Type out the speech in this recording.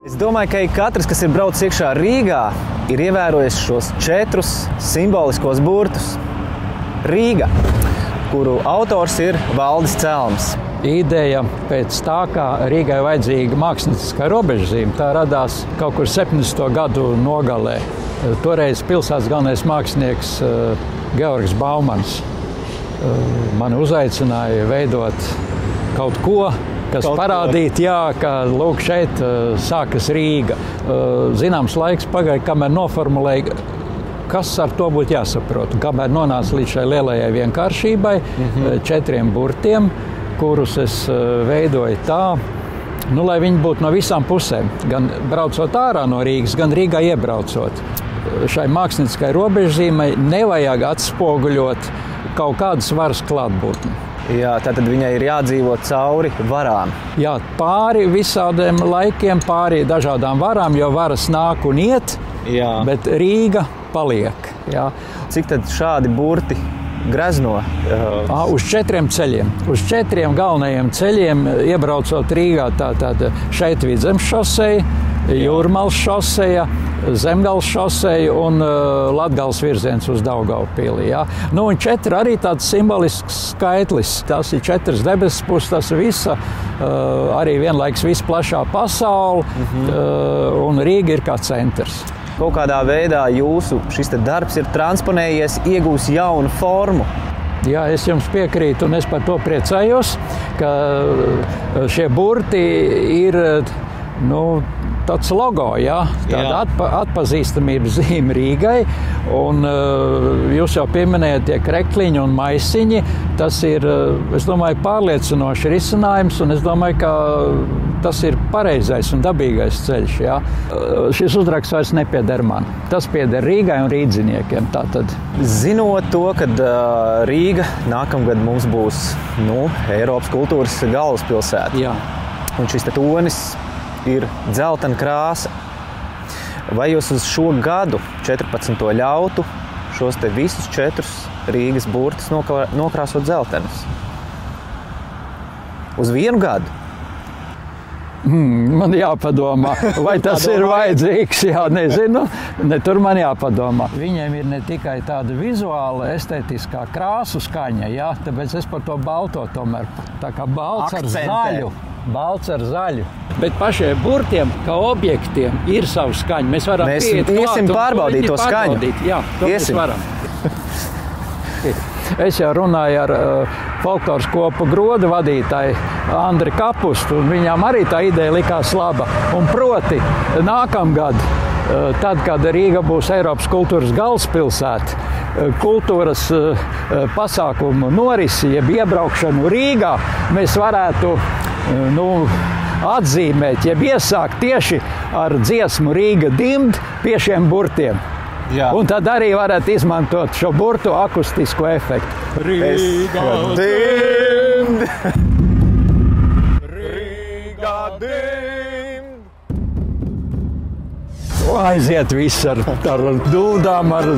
Es domāju, ka katrs, kas ir braucis iekšā Rīgā, ir ievērojis šos 4 simboliskos burtus. Rīga, kuru autors ir Valdis Celms. Ideja pēc tā, kā Rīgai vajadzīga mākslinieckā robežzīme, tā radās kaut kur 70. gadu nogalē. Toreiz pilsētas galvenais mākslinieks Georgs Baumans mani uzaicināja veidot kaut ko, kas parādītu, ka lūk, šeit sākas Rīga. Zināms laiks pagāja, kamēr noformulēja, kas ar to būtu jāsaprot. Kamēr nonāca līdz šai lielajai vienkāršībai, 4 burtiem, kurus es veidoju tā, lai viņi būtu no visām pusēm. Gan braucot ārā no Rīgas, gan Rīgā iebraucot. Šai mākslinieckai robežzīmei nevajag atspoguļot kaut kādas varas klātbūtni. Jā, tātad viņai ir jādzīvo cauri varām. Jā, pāri visādiem laikiem, pāri dažādām varām, jo varas nāk un iet, bet Rīga paliek. Jā. Cik tad šādi burti grezno? Uz 4 ceļiem. Uz 4 galvenajiem ceļiem, iebraucot Rīgā, tātad šeit Vidzemes šoseja, Jūrmalas šoseja, Zemgales šoseja un Latgales virziens uz Daugavpili. Ja? Un 4 arī tāds simbolisks skaitlis. Tas ir 4 debesis puses, tas visa, arī vienlaiks visa plašā pasaule, un Rīga ir kā centrs. Kaut kādā veidā jūsu šis darbs ir transponējies, iegūs jaunu formu. Jā, es jums piekrītu, un es par to priecājos, ka šie burti ir, tāds logo, tāda atpazīstamības zīme Rīgai, un jūs jau pieminējat tie krekliņi un maisiņi. Tas ir, es domāju, pārliecinošs risinājums, un es domāju, ka tas ir pareizais un dabīgais ceļš. Jā. Šis uzraksts vairs nepieder man. Tas pieder Rīgai un rīdziniekiem. Tātad. Zinot to, ka Rīga nākamgad mums būs Eiropas kultūras galvaspilsēta. Jā. Un šis tonis ir dzeltena krāsa. Vai jūs uz šo gadu, 14. ļautu šos visus 4 Rīgas burtus nokrāsot dzeltenus? Uz 1 gadu? Man jāpadomā, vai tas ir vajadzīgs, nezinu. Tur man jāpadomā. Viņiem ir ne tikai tāda vizuāla, estētiskā krāsu skaņa, tāpēc es par to balto tomēr. Tā kā balts ar zaļu. Balts ar zaļu. Bet pašiem burtiem, kā objektiem, ir savu skaņu. Mēs varam iesim pārbaudīt to skaņu. Jā, to mēs varam. Es jau runāju ar folkloras kopu Groda vadītāju Andri Kapustu, un viņām arī tā ideja likās laba. Un proti, nākamgad, tad, kad Rīga būs Eiropas kultūras galvaspilsēta, kultūras pasākumu norisi, jeb iebraukšanu Rīgā, mēs varētu atzīmēt, jeb iesākt tieši ar dziesmu Rīga dimd pie šiem burtiem. Jā. Un tad arī varētu izmantot šo burtu akustisko efektu. Rīga dimd! Rīga dimd! Aiziet viss ar dūdām, ar